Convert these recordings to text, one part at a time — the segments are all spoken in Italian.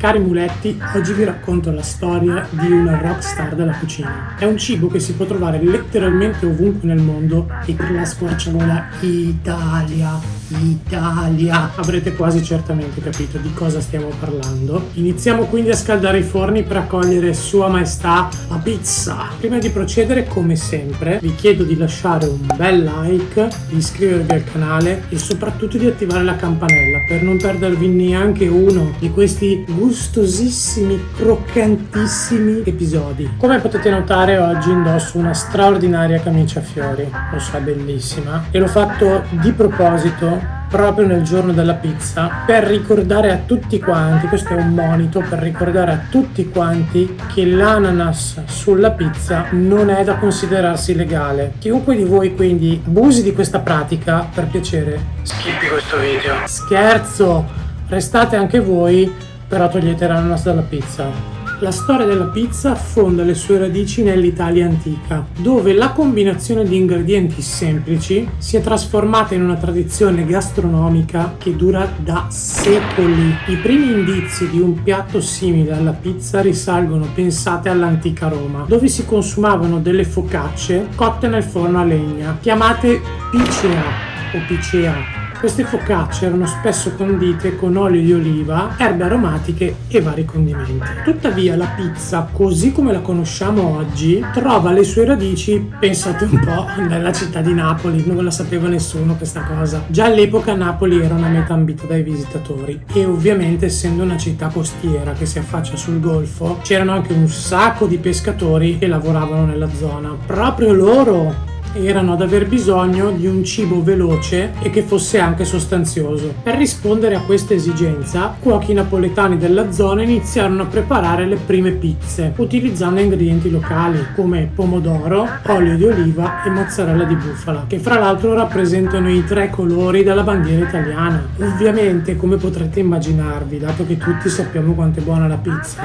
Cari muletti, oggi vi racconto la storia di una rockstar della cucina. È un cibo che si può trovare letteralmente ovunque nel mondo e per la squarciagola Italia. Avrete quasi certamente capito di cosa stiamo parlando. Iniziamo quindi a scaldare i forni per accogliere Sua Maestà la pizza. Prima di procedere, come sempre, vi chiedo di lasciare un bel like, di iscrivervi al canale e soprattutto di attivare la campanella per non perdervi neanche uno di questi gustosissimi, croccantissimi episodi. Come potete notare, oggi indosso una straordinaria camicia a fiori. Lo so, è bellissima e l'ho fatto di proposito proprio nel giorno della pizza per ricordare a tutti quanti, questo è un monito per ricordare a tutti quanti che l'ananas sulla pizza non è da considerarsi legale. Chiunque di voi quindi abusi di questa pratica, per piacere skippi questo video. Scherzo, restate anche voi, però togliete l'ananas dalla pizza. La storia della pizza affonda le sue radici nell'Italia antica, dove la combinazione di ingredienti semplici si è trasformata in una tradizione gastronomica che dura da secoli. I primi indizi di un piatto simile alla pizza risalgono, pensate, all'antica Roma, dove si consumavano delle focacce cotte nel forno a legna, chiamate picea o picea. Queste focacce erano spesso condite con olio di oliva, erbe aromatiche e vari condimenti. Tuttavia la pizza, così come la conosciamo oggi, trova le sue radici, pensate un po', nella città di Napoli. Non ve la sapeva nessuno questa cosa. Già all'epoca Napoli era una meta ambita dai visitatori e ovviamente, essendo una città costiera che si affaccia sul golfo, c'erano anche un sacco di pescatori che lavoravano nella zona. Proprio loro erano ad aver bisogno di un cibo veloce e che fosse anche sostanzioso. Per rispondere a questa esigenza, cuochi napoletani della zona iniziarono a preparare le prime pizze, utilizzando ingredienti locali come pomodoro, olio di oliva e mozzarella di bufala, che fra l'altro rappresentano i 3 colori della bandiera italiana. Ovviamente, come potrete immaginarvi, dato che tutti sappiamo quanto è buona la pizza,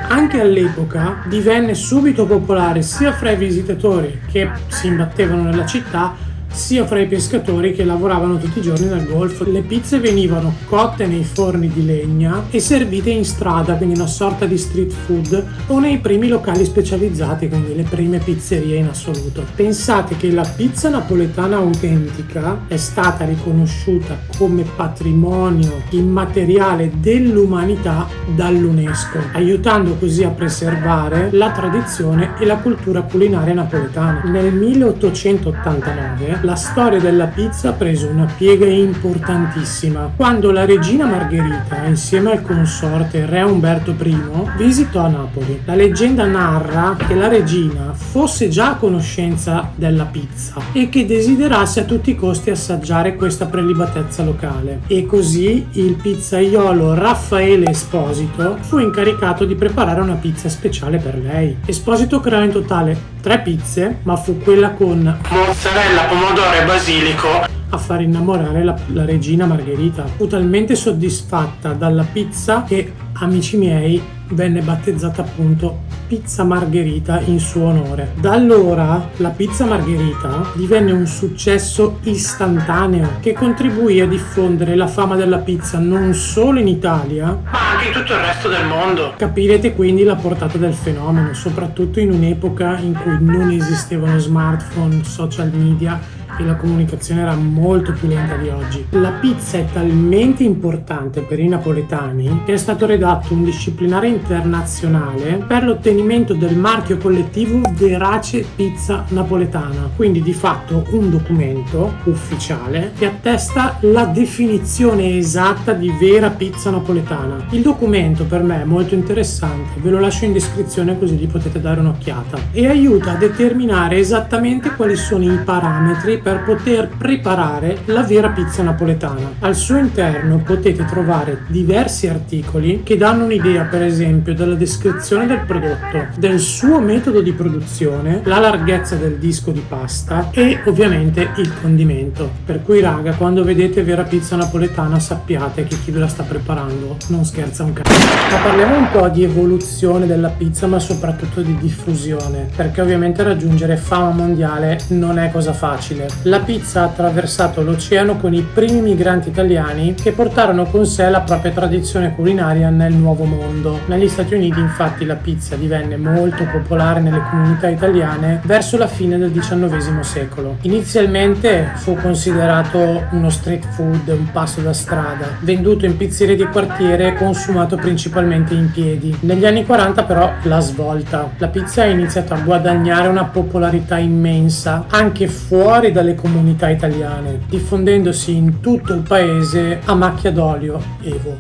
anche all'epoca divenne subito popolare sia fra i visitatori che si imbattevano nella città, sia fra i pescatori che lavoravano tutti i giorni nel golfo. Le pizze venivano cotte nei forni di legna e servite in strada, quindi una sorta di street food, o nei primi locali specializzati, quindi le prime pizzerie in assoluto. Pensate che la pizza napoletana autentica è stata riconosciuta come patrimonio immateriale dell'umanità dall'UNESCO, aiutando così a preservare la tradizione e la cultura culinaria napoletana. Nel 1889 la storia della pizza prese una piega importantissima quando la regina Margherita, insieme al consorte re Umberto I, visitò Napoli. La leggenda narra che la regina fosse già a conoscenza della pizza e che desiderasse a tutti i costi assaggiare questa prelibatezza locale, e così il pizzaiolo Raffaele Esposito fu incaricato di preparare una pizza speciale per lei. Esposito creò in totale 3 pizze, ma fu quella con mozzarella, pomodoro e basilico a far innamorare la regina Margherita. Fu talmente soddisfatta dalla pizza che, amici miei, venne battezzata appunto Pizza Margherita in suo onore. Da allora la pizza Margherita divenne un successo istantaneo che contribuì a diffondere la fama della pizza non solo in Italia, ma anche in tutto il resto del mondo. Capirete quindi la portata del fenomeno, soprattutto in un'epoca in cui non esistevano smartphone, social media e la comunicazione era molto più lenta di oggi. La pizza è talmente importante per i napoletani che è stato redatto un disciplinare internazionale per l'ottenimento del marchio collettivo Verace Pizza Napoletana, quindi di fatto un documento ufficiale che attesta la definizione esatta di vera pizza napoletana. Il documento per me è molto interessante, ve lo lascio in descrizione così gli potete dare un'occhiata, e aiuta a determinare esattamente quali sono i parametri per poter preparare la vera pizza napoletana. Al suo interno potete trovare diversi articoli che danno un'idea, per esempio, della descrizione del prodotto, del suo metodo di produzione, la larghezza del disco di pasta e ovviamente il condimento. Per cui raga, quando vedete vera pizza napoletana sappiate che chi ve la sta preparando non scherza un cazzo. Ma parliamo un po' di evoluzione della pizza, ma soprattutto di diffusione, perché ovviamente raggiungere fama mondiale non è cosa facile. La pizza ha attraversato l'oceano con i primi migranti italiani che portarono con sé la propria tradizione culinaria nel Nuovo Mondo. Negli Stati Uniti, infatti, la pizza divenne molto popolare nelle comunità italiane verso la fine del XIX secolo. Inizialmente fu considerato uno street food, un pasto da strada, venduto in pizzerie di quartiere e consumato principalmente in piedi. Negli anni 40 però la svolta. La pizza ha iniziato a guadagnare una popolarità immensa anche fuori dalle comunità italiane, diffondendosi in tutto il paese a macchia d'olio, Evo,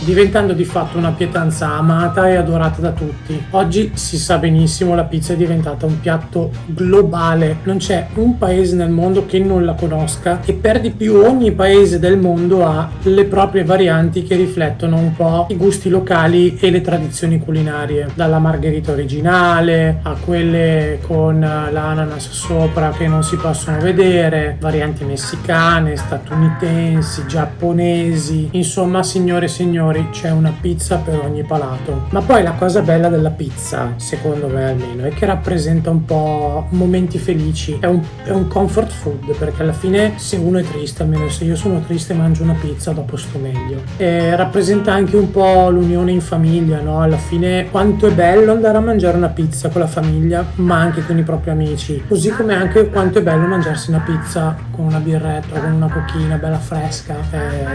diventando di fatto una pietanza amata e adorata da tutti. Oggi si sa benissimo, la pizza è diventata un piatto globale, non c'è un paese nel mondo che non la conosca, e per di più ogni paese del mondo ha le proprie varianti che riflettono un po' i gusti locali e le tradizioni culinarie, dalla margherita originale a quelle con l'ananas sopra che non si possono vedere, varianti messicane, statunitensi, giapponesi, insomma, signore e signori, c'è una pizza per ogni palato. Ma poi la cosa bella della pizza, secondo me almeno, è che rappresenta un po' momenti felici, è un comfort food, perché alla fine se uno è triste, almeno se io sono triste e mangio una pizza dopo sto meglio, e rappresenta anche un po' l'unione in famiglia, no? Alla fine quanto è bello andare a mangiare una pizza con la famiglia, ma anche con i propri amici, così come anche quanto è bello mangiarsi una pizza con una birretta o con una cochina bella fresca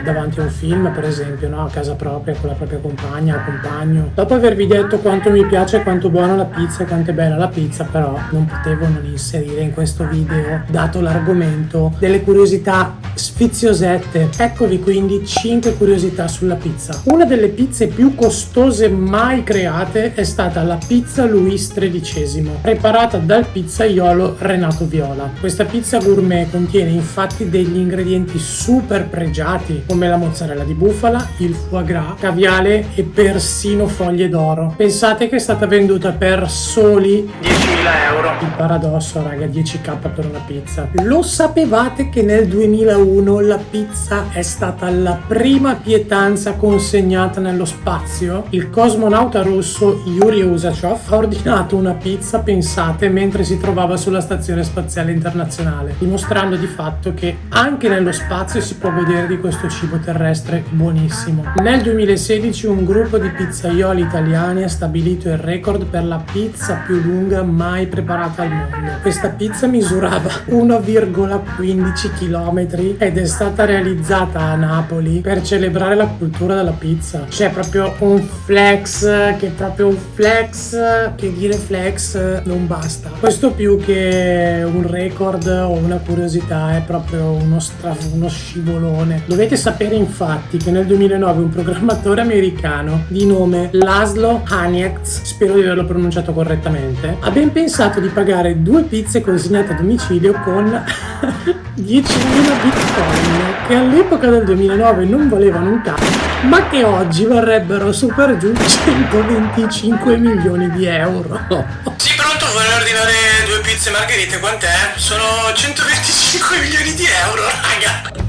davanti a un film, per esempio, no? A casa propria con la propria compagna o compagno. Dopo avervi detto quanto mi piace, quanto buona la pizza e quanto è bella la pizza, però non potevo non inserire in questo video, dato l'argomento, delle curiosità sfiziosette. Eccovi quindi 5 curiosità sulla pizza. Una delle pizze più costose mai create è stata la pizza Louis XIII, preparata dal pizzaiolo Renato Viola. Questa pizza gourmet contiene infatti degli ingredienti super pregiati come la mozzarella di bufala, il foie gras, caviale e persino foglie d'oro. Pensate che è stata venduta per soli 10.000 euro. Il paradosso, raga, 10k per una pizza. Lo sapevate che nel 2001 la pizza è stata la prima pietanza consegnata nello spazio? Il cosmonauta russo Yuri Usachov ha ordinato una pizza, pensate, mentre si trovava sulla Stazione Spaziale Internazionale, dimostrando di fatto che anche nello spazio si può godere di questo cibo terrestre buonissimo. Nel 2016 un gruppo di pizzaioli italiani ha stabilito il record per la pizza più lunga mai preparata al mondo. Questa pizza misurava 1,15 km ed è stata realizzata a Napoli per celebrare la cultura della pizza. C'è proprio un flex, che dire flex non basta. Questo più che un record o una curiosità è proprio uno scivolone. Dovete sapere infatti che nel 2009 un programmatore americano di nome Laszlo Haniecz, spero di averlo pronunciato correttamente, ha ben pensato di pagare 2 pizze consegnate a domicilio con 10.000 bitcoin, che all'epoca del 2009 non valevano un cazzo, ma che oggi varrebbero su per giù 125 milioni di euro. Sì, pronto, vorrei ordinare 2 pizze margherite, quant'è? Sono 125 milioni di euro, raga!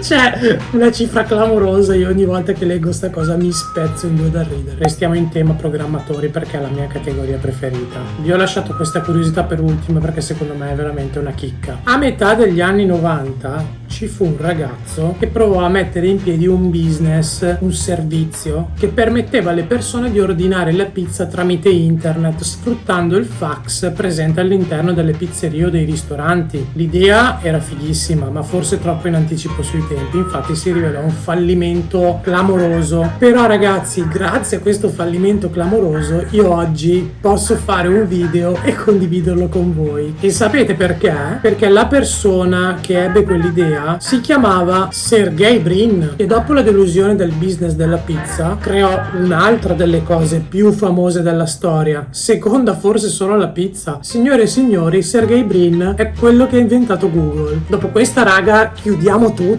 C'è una cifra clamorosa, io ogni volta che leggo sta cosa mi spezzo in due da ridere. Restiamo in tema programmatori perché è la mia categoria preferita. Vi ho lasciato questa curiosità per ultima perché secondo me è veramente una chicca. A metà degli anni 90 ci fu un ragazzo che provò a mettere in piedi un business, un servizio che permetteva alle persone di ordinare la pizza tramite internet sfruttando il fax presente all'interno delle pizzerie o dei ristoranti. L'idea era fighissima, ma forse troppo in anticipo sui tempi, infatti si rivelò un fallimento clamoroso. Però ragazzi, grazie a questo fallimento clamoroso io oggi posso fare un video e condividerlo con voi. E sapete perché? Perché la persona che ebbe quell'idea si chiamava Sergey Brin, e dopo la delusione del business della pizza creò un'altra delle cose più famose della storia, seconda forse solo alla pizza. Signore e signori, Sergey Brin è quello che ha inventato Google. Dopo questa, raga, chiudiamo tutto.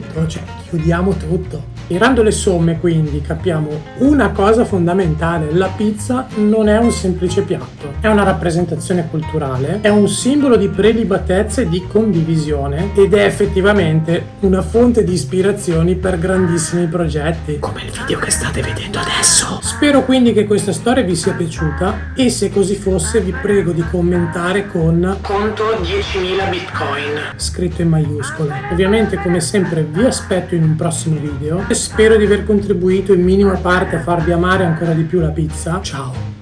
Tirando le somme, quindi, capiamo una cosa fondamentale: la pizza non è un semplice piatto, è una rappresentazione culturale, è un simbolo di prelibatezza e di condivisione ed è effettivamente una fonte di ispirazioni per grandissimi progetti, come il video che state vedendo adesso. Spero quindi che questa storia vi sia piaciuta e se così fosse vi prego di commentare con conto 10.000 bitcoin scritto in maiuscole. Ovviamente, come sempre, vi aspetto in un prossimo video e spero di aver contribuito in minima parte a farvi amare ancora di più la pizza. Ciao!